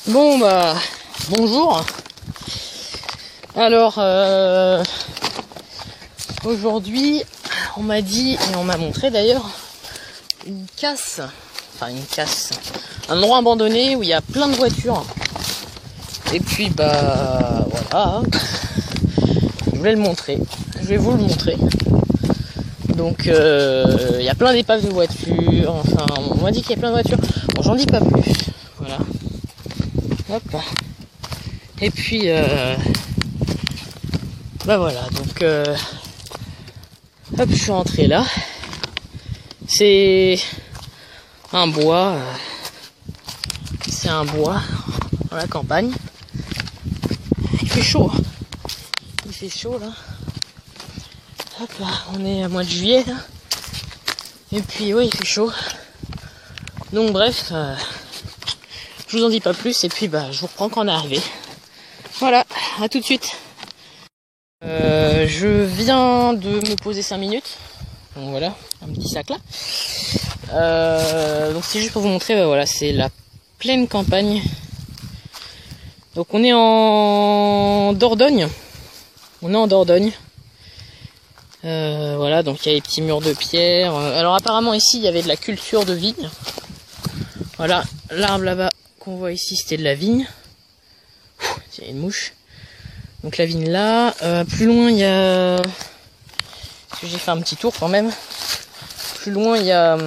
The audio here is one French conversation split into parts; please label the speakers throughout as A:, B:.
A: Bon bah bonjour. Alors aujourd'hui on m'a dit et on m'a montré d'ailleurs une casse, un endroit abandonné où il y a plein de voitures. Et puis bah voilà, je vais le montrer, je vais vous le montrer. Donc il y a plein d'épaves de voitures, enfin on m'a dit qu'il y a plein de voitures. Bon, j'en dis pas plus, voilà. Hop. Et puis bah voilà, donc hop, je suis rentré là. C'est un bois, dans la campagne. Il fait chaud, il fait chaud là. Hop là, on est à mois de juillet là. Et puis ouais, il fait chaud. Donc bref, je vous en dis pas plus et puis bah je vous reprends quand on est arrivé. Voilà, à tout de suite. Je viens de me poser 5 minutes. Donc voilà, un petit sac là. Donc c'est juste pour vous montrer, bah voilà, c'est la pleine campagne. Donc on est en Dordogne. Voilà, donc il y a les petits murs de pierre. Alors apparemment ici il y avait de la culture de vigne. Voilà, l'arbre là-bas qu'on voit ici c'était de la vigne. Il y a une mouche. Donc la vigne là. Plus loin il y a... Parce que j'ai fait un petit tour quand même. Plus loin il y a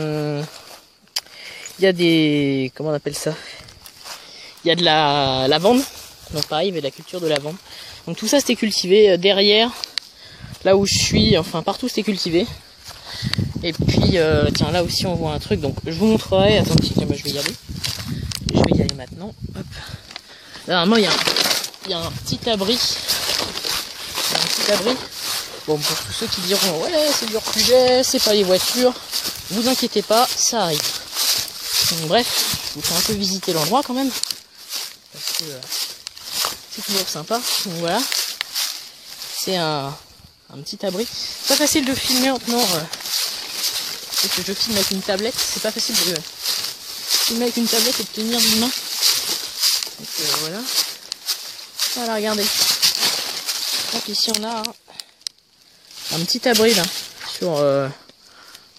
A: des... Comment on appelle ça? Il y a de la lavande. Donc pareil, il y avait de la culture de lavande. Donc tout ça c'était cultivé derrière. Là où je suis, enfin partout c'était cultivé. Et puis tiens, là aussi on voit un truc. Donc je vous montrerai. Attendez, moi je vais y aller. Je vais y aller maintenant. Hop. Normalement il y a un petit abri. Bon, pour tous ceux qui diront ouais c'est du refuge, c'est pas les voitures, vous inquiétez pas, ça arrive. Donc bref, je vous fais un peu visiter l'endroit quand même, parce que c'est toujours sympa. Donc voilà, c'est un petit abri. C'est pas facile de filmer maintenant, parce que je filme avec une tablette, c'est pas facile de filmer avec une tablette et de tenir d'une main. Donc voilà. Voilà, regardez. Donc ici on a un petit abri là, sur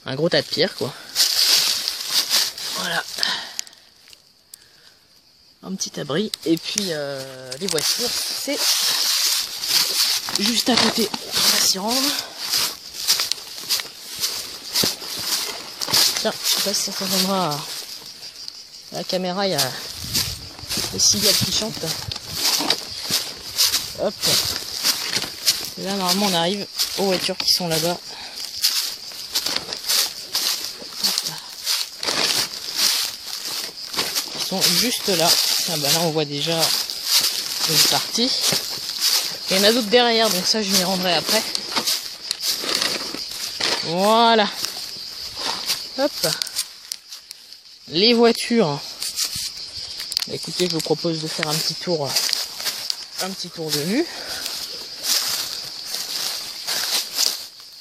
A: un gros tas de pierres quoi. Voilà. Un petit abri. Et puis les voitures, c'est juste à côté. On va s'y rendre. Tiens, je sais pas si ça s'entendra à la caméra, il y a les cigales qui chantent. Hop. Et là normalement on arrive aux voitures qui sont là-bas. Ils sont juste là. Ah bah là on voit déjà une partie. Il y en a d'autres derrière, donc ça je m'y rendrai après. Voilà. Hop. Les voitures. Bah, écoutez, je vous propose de faire un petit tour de vue.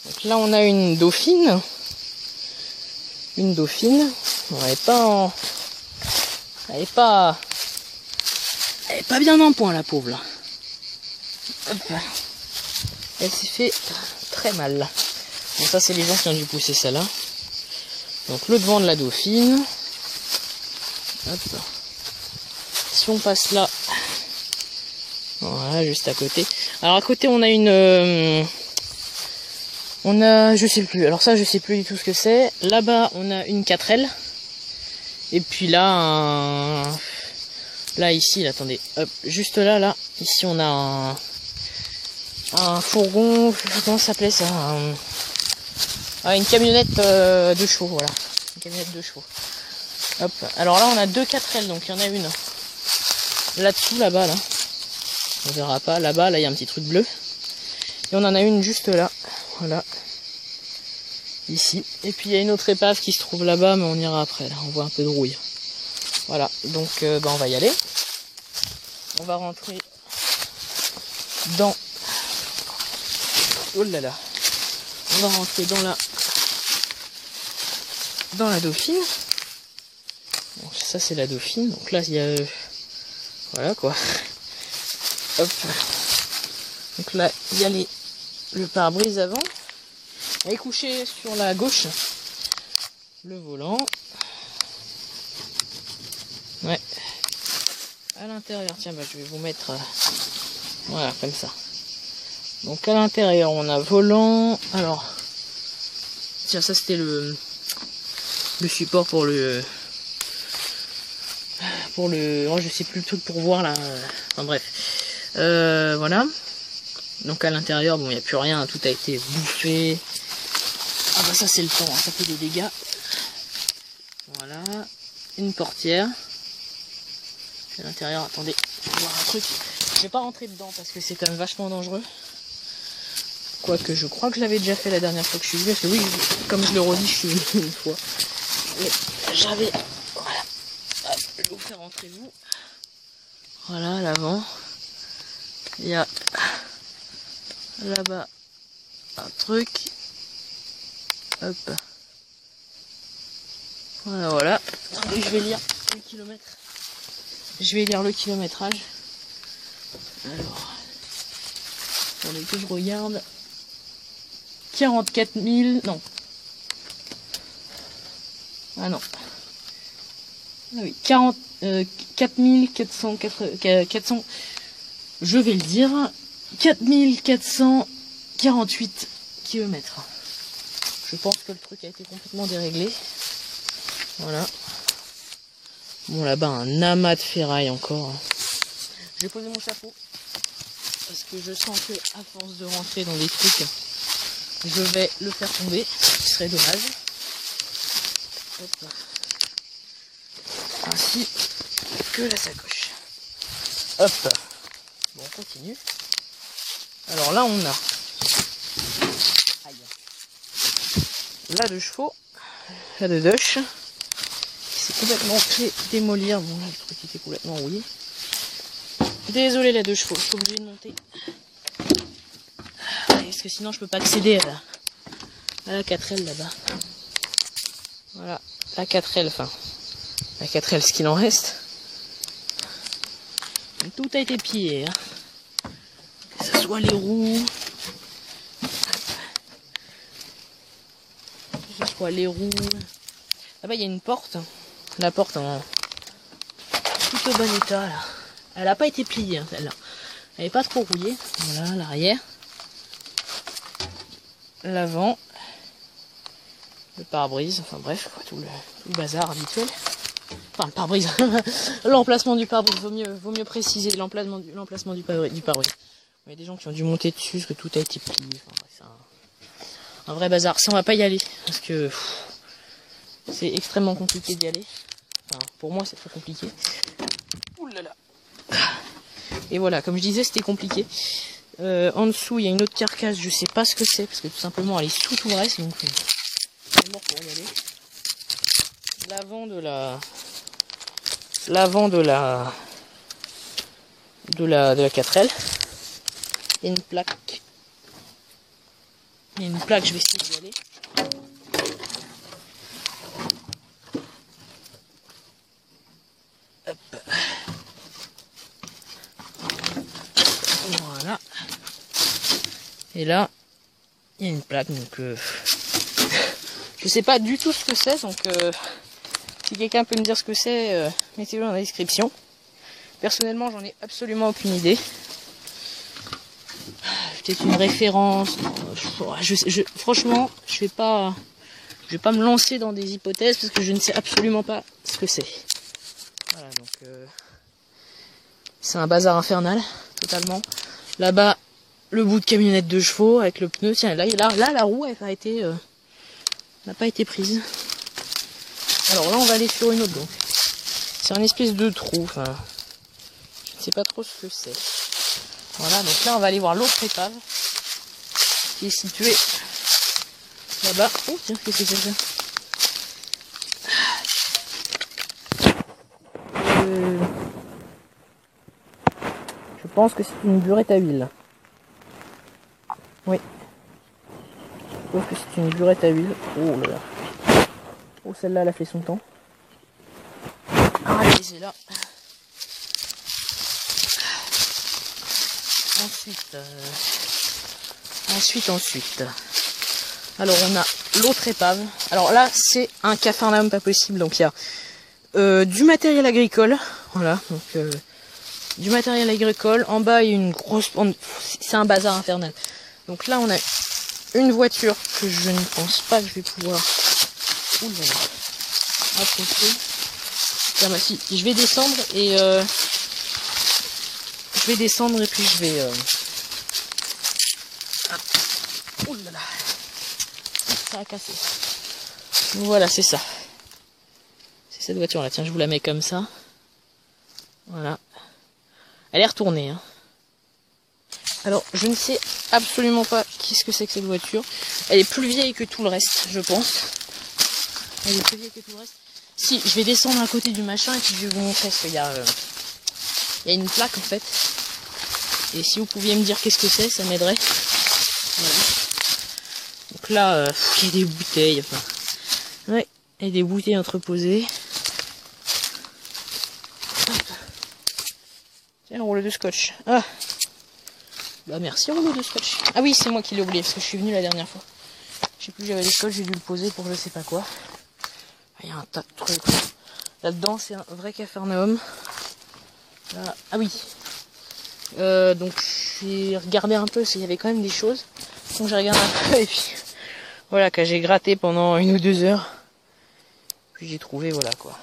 A: Donc là on a une dauphine. Elle est pas bien en point la pauvre là. Hop. Elle s'est fait très mal. Bon ça c'est les gens qui ont dû pousser celle-là. Donc le devant de la dauphine. Hop. Si on passe là. Voilà, juste à côté. Alors à côté on a je sais plus, alors ça je sais plus du tout ce que c'est. Là-bas on a une 4L. Et puis là, là ici, là, attendez, hop, juste là, ici on a un fourgon, comment ça s'appelait ça, une camionnette de chevaux, voilà, une camionnette de chevaux. Hop, alors là on a deux 4L, donc il y en a une là-dessous, là-bas, là, on verra pas, là-bas, là il y a un petit truc bleu, et on en a une juste là, voilà. Ici. Et puis il y a une autre épave qui se trouve là-bas, mais on ira après. Là, on voit un peu de rouille. Voilà, donc on va y aller. On va rentrer dans... Oh là là. On va rentrer dans la dauphine. Donc, ça c'est la dauphine. Donc là il y a Voilà quoi. Hop. Donc là, il y a le pare-brise avant. Elle est couchée sur la gauche. Le volant. Ouais. À l'intérieur, tiens, bah, je vais vous mettre... voilà, comme ça. Donc à l'intérieur, on a volant. Alors, tiens, ça c'était le support pour le... oh, je sais plus le truc pour voir là. Enfin bref. Voilà. Donc à l'intérieur, bon, il n'y a plus rien, tout a été bouffé. Ah bah ça c'est le temps, hein, ça fait des dégâts. Voilà. Une portière. À l'intérieur, attendez, je vais voir un truc. Je vais pas rentrer dedans parce que c'est quand même vachement dangereux. Quoique je crois que je l'avais déjà fait la dernière fois que je suis venue. Parce que oui, comme je le redis, je suis venue une fois. Mais j'avais... voilà. Hop, je vais vous faire rentrer vous. Voilà, à l'avant. Il y a là-bas un truc. Hop. Voilà, voilà. Attendez, je vais lire le kilomètre. Je vais lire le kilométrage. Alors, attendez que je regarde. 44 000, non. Ah non. Ah oui, 4 400, je vais le dire, 4448 km. Je pense que le truc a été complètement déréglé. Voilà. Bon, là-bas, un amas de ferraille encore. Je vais poser mon chapeau. Parce que je sens que, à force de rentrer dans des trucs, je vais le faire tomber. Ce qui serait dommage. Hop. Ainsi que la sacoche. Hop. Bon, on continue. Alors là, on a... aïe. La 2 chevaux. La 2 Dodge. C'est complètement fait démolir. Bon, là, le truc était complètement rouillé. Désolé, la 2 chevaux, je suis obligée de monter. Parce que sinon, je peux pas accéder à la 4L là-bas. Voilà, la 4L, enfin, la 4L, ce qu'il en reste. Tout a été pillé, hein. Que ce soit les roues, que ce soit les roues. Là-bas, il y a une porte. La porte en tout au bon état, là. Elle n'a pas été pliée, hein, celle-là. Elle n'est pas trop rouillée. Voilà, l'arrière. L'avant. Le pare-brise. Enfin bref, quoi, tout le bazar habituel. Enfin, le pare-brise. L'emplacement du pare-brise. Vaut mieux préciser l'emplacement du pare-brise. Il y a des gens qui ont dû monter dessus parce que tout a été plié. Enfin, bref, c'est un vrai bazar. Ça, on va pas y aller. Parce que c'est extrêmement compliqué d'y aller. Enfin, pour moi, c'est très compliqué. Ouh là là. Et voilà, comme je disais, c'était compliqué. En dessous, il y a une autre carcasse, je sais pas ce que c'est, parce que tout simplement, elle est sous tout le reste, donc c'est mort pour y aller. L'avant de la 4L. Il y a une plaque. Je vais essayer d'y aller. Hop. Voilà. Et là, il y a une plaque, donc je sais pas du tout ce que c'est, donc si quelqu'un peut me dire ce que c'est, mettez-le dans la description. Personnellement, j'en ai absolument aucune idée. Peut-être une référence. Franchement, je vais pas me lancer dans des hypothèses parce que je ne sais absolument pas ce que c'est. Voilà, donc c'est un bazar infernal, totalement. Là-bas, le bout de camionnette 2 chevaux avec le pneu. Tiens, là la roue n'a pas été prise. Alors là, on va aller sur une autre, donc. C'est un espèce de trou. Enfin, je ne sais pas trop ce que c'est. Voilà, donc là, on va aller voir l'autre épave qui est située là-bas. Oh, tiens, qu'est-ce que c'est ça? Je pense que c'est une burette à huile. Oui. Je pense que c'est une burette à huile. Oh là là. Oh, celle-là, elle a fait son temps. Allez, c'est là. Ensuite. Alors on a l'autre épave. Alors là c'est un Capharnaüm pas possible. Donc il y a du matériel agricole. Voilà. Donc du matériel agricole. En bas il y a une grosse... C'est un bazar infernal. Donc là on a une voiture que je ne pense pas que je vais pouvoir... Ouh là là. Approcher. Là, bah, si, je vais descendre et... Je vais descendre et puis je vais... Ouh là là. Ça a cassé. Voilà, c'est ça. C'est cette voiture là. Tiens, je vous la mets comme ça. Voilà. Elle est retournée. Hein. Alors, je ne sais absolument pas qu'est-ce que c'est que cette voiture. Elle est plus vieille que tout le reste, je pense. Elle est plus vieille que tout le reste. Si, je vais descendre à côté du machin et puis je vais vous montrer parce qu'il y a une plaque en fait. Et si vous pouviez me dire qu'est-ce que c'est, ça m'aiderait. Voilà. Donc là, il y a des bouteilles. Enfin, ouais, il y a des bouteilles entreposées. Tiens, un rouleau de scotch. Ah, bah merci rouleau de scotch. Ah oui, c'est moi qui l'ai oublié parce que je suis venu la dernière fois. Je sais plus, j'avais des scotch, j'ai dû le poser pour je sais pas quoi. Il y a un tas de trucs. Là-dedans, c'est un vrai Capharnaüm. Là, ah oui. Donc j'ai regardé un peu s'il y avait quand même des choses. Donc j'ai regardé un peu et puis voilà, que j'ai gratté pendant 1 ou 2 heures. Puis j'ai trouvé, voilà quoi.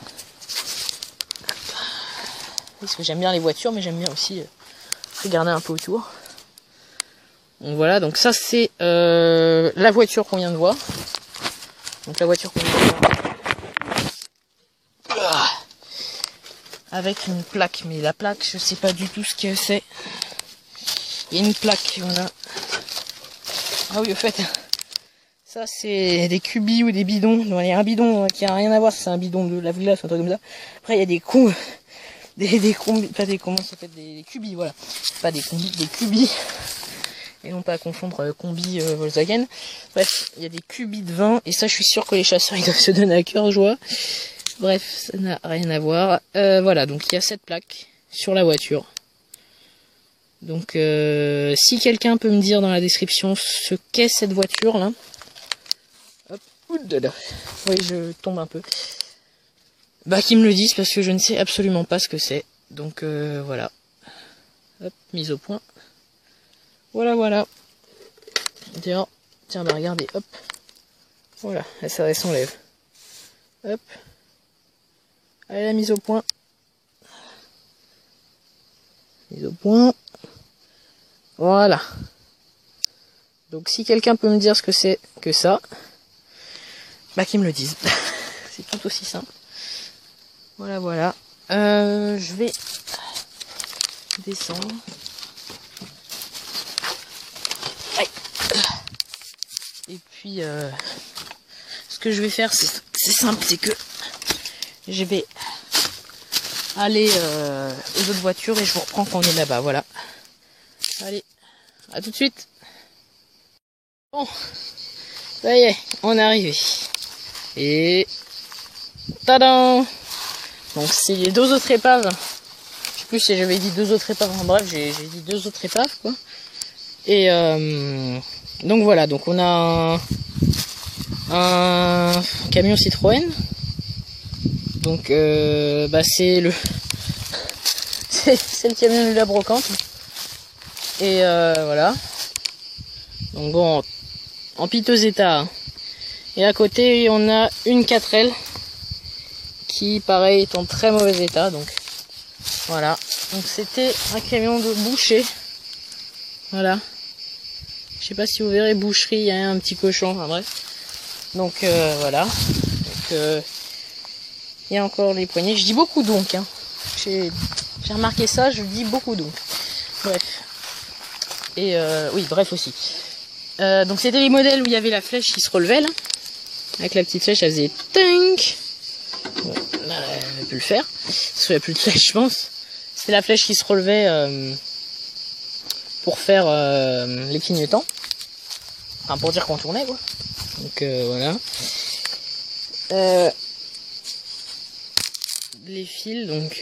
A: Parce que j'aime bien les voitures, mais j'aime bien aussi regarder un peu autour. Donc voilà, donc ça c'est la voiture qu'on vient de voir. Donc la voiture qu'on vient de voir. Avec une plaque, mais la plaque, je sais pas du tout ce que c'est. Il y a une plaque, voilà. Ah oui, au fait, ça c'est des cubis ou des bidons. Non, il y a un bidon qui a rien à voir, c'est un bidon de lave-glace, un truc comme ça. Après il y a des combis, pas des combis, ça fait des cubis, voilà. Pas des combis, des cubis. Et non pas à confondre combi Volkswagen. Bref, il y a des cubis de vin, et ça je suis sûr que les chasseurs ils doivent se donner à cœur joie. Bref, ça n'a rien à voir. Voilà, donc il y a cette plaque sur la voiture. Donc si quelqu'un peut me dire dans la description ce qu'est cette voiture là. Hop, oudala. Oui, je tombe un peu. Bah qu'ils me le disent parce que je ne sais absolument pas ce que c'est. Donc voilà. Hop, mise au point. Voilà. Tiens, bah regardez, hop. Voilà, ça s'enlève. Hop. Allez, la mise au point. Mise au point. Voilà. Donc si quelqu'un peut me dire ce que c'est que ça, bah qu'il me le dise. C'est tout aussi simple. Voilà. Je vais descendre. Aïe. Et puis ce que je vais faire, c'est simple, c'est que je vais aller aux autres voitures et je vous reprends quand on est là-bas, voilà. Allez, à tout de suite. Bon, ça y est, on est arrivé. Et tadam! Donc c'est les 2 autres épaves. Je sais plus si j'avais dit 2 autres épaves. En bref, j'ai dit 2 autres épaves, quoi. Et donc voilà, donc on a un camion Citroën. Donc bah c'est le c'est le camion de la brocante. Et voilà. Donc bon, en piteux état. Hein. Et à côté, on a une 4L qui, pareil, est en très mauvais état. Donc voilà. Donc c'était un camion de boucher. Voilà. Je sais pas si vous verrez, boucherie, il y a un petit cochon. Enfin bref. Donc voilà. Donc il y a encore les poignées. Je dis beaucoup donc. Hein. J'ai remarqué ça, je dis beaucoup donc. Bref. Et oui, bref aussi. Donc c'était les modèles où il y avait la flèche qui se relevait là. Avec la petite flèche, elle faisait tank. Bon, là, elle peut le faire. Parce qu'il n'y a plus de flèche, je pense. C'était la flèche qui se relevait pour faire les clignotants. Enfin, pour dire qu'on tournait, quoi. Donc voilà. Les fils, donc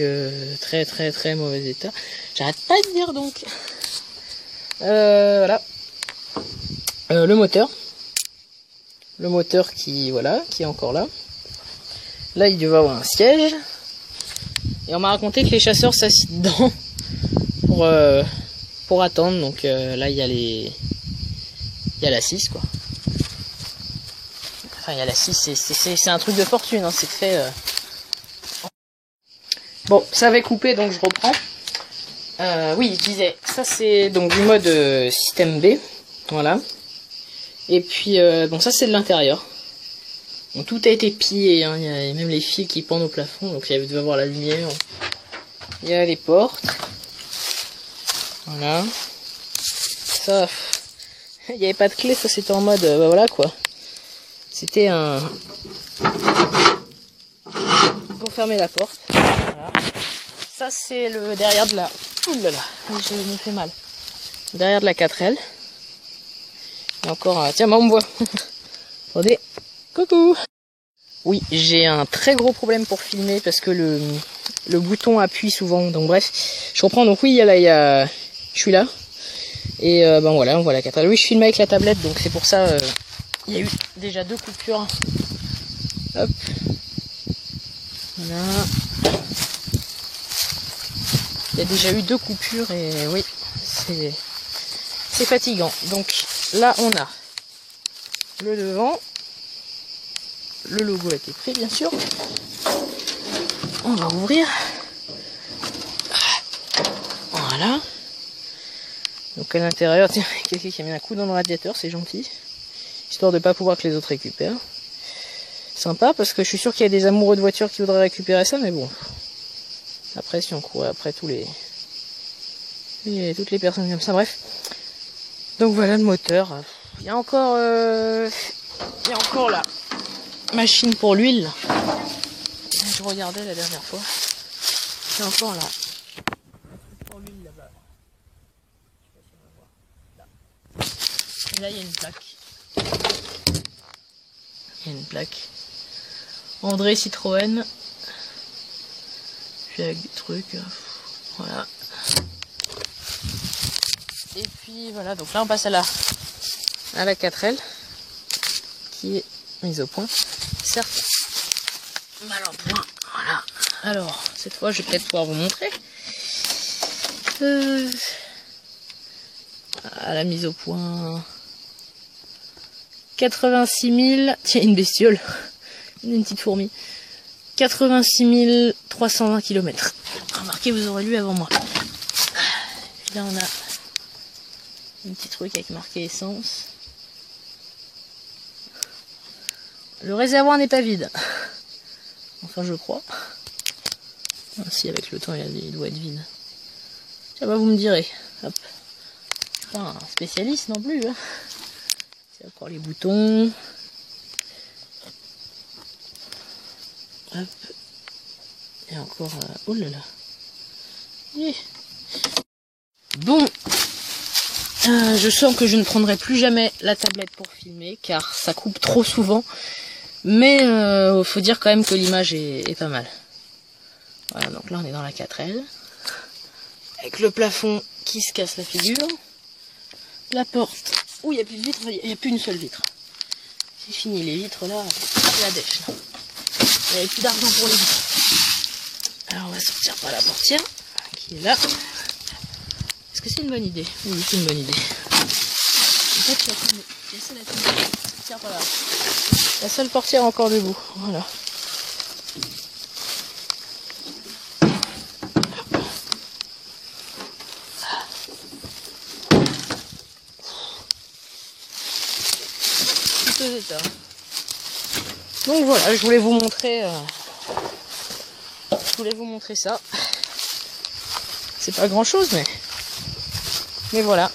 A: très mauvais état. J'arrête pas de dire donc. Voilà. Le moteur. Le moteur qui, voilà, qui est encore là. Là, il devait avoir un siège. Et on m'a raconté que les chasseurs s'assient dedans pour attendre. Donc là, il y a les... Il y a la 6, quoi. Enfin, il y a la 6, c'est un truc de fortune, hein, c'est fait... Bon, ça avait coupé, donc je reprends. Oui, je disais, ça c'est donc du mode système B, voilà. Et puis, bon, ça c'est de l'intérieur. Bon, tout a été pillé, hein. Il y a même les fils qui pendent au plafond, donc il devait avoir la lumière. Il y a les portes. Voilà. Ça, il n'y avait pas de clé, ça c'était en mode, bah voilà quoi. C'était un... pour fermer la porte. Voilà. Ça c'est le derrière de la... Ouh là là, je me fais mal. Derrière de la 4L. Et encore, tiens, moi on me voit. Attendez, coucou. Oui, j'ai un très gros problème pour filmer parce que le bouton appuie souvent. Donc bref, je reprends. Donc oui, je suis là. Et ben voilà, on voit la 4L. Oui, je filme avec la tablette, donc c'est pour ça. Il y a eu déjà 2 coupures. Hop. Voilà. Il y a déjà eu 2 coupures et oui, c'est fatigant. Donc là, on a le devant. Le logo a été pris, bien sûr. On va ouvrir. Voilà. Donc à l'intérieur, tiens, quelqu'un qui a mis un coup dans le radiateur, c'est gentil. Histoire de ne pas pouvoir que les autres récupèrent. Sympa, parce que je suis sûr qu'il y a des amoureux de voitures qui voudraient récupérer ça, mais bon. Après, si on courait après toutes les personnes comme ça, bref. Donc voilà le moteur. Il y a encore la machine pour l'huile. Je regardais la dernière fois. Il y a encore là. Pour l'huile là-bas. Et là, il y a une plaque. Il y a une plaque. André Citroën. Puis avec des trucs. Voilà. Et puis voilà, donc là on passe à la 4L qui est mise au point. Certes, mal en point. Voilà. Alors, cette fois je vais peut-être pouvoir vous montrer. À la mise au point. 86 000. Tiens, une bestiole. Une petite fourmi. 86 320 km. Remarquez, vous aurez lu avant moi. Puis là on a un petit truc avec marqué essence. Le réservoir n'est pas vide. Enfin, je crois. Ah, si, avec le temps, il doit être vide. Tiens, bah, vous me direz. Hop. Je suis pas un spécialiste non plus. Hein. C'est encore les boutons. Hop. Et encore... oh là là. Yeah. Bon. Je sens que je ne prendrai plus jamais la tablette pour filmer, car ça coupe trop souvent. Mais faut dire quand même que l'image est pas mal. Voilà, donc là on est dans la 4L. Avec le plafond qui se casse la figure. La porte où il n'y a plus de vitre, il n'y a plus une seule vitre. C'est fini, les vitres là, c'est la dèche. Il n'y avait plus d'argent pour les vitres. Alors on va sortir par la portière, qui est là. Est-ce que c'est une bonne idée? Oui, c'est une bonne idée. En fait, la seule portière encore debout. Voilà. Donc voilà, je voulais vous montrer ça. C'est pas grand chose, mais voilà.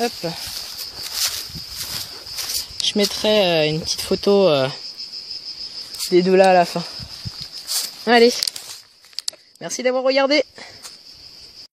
A: Hop. Je mettrai une petite photo des deux là à la fin. Allez. Merci d'avoir regardé.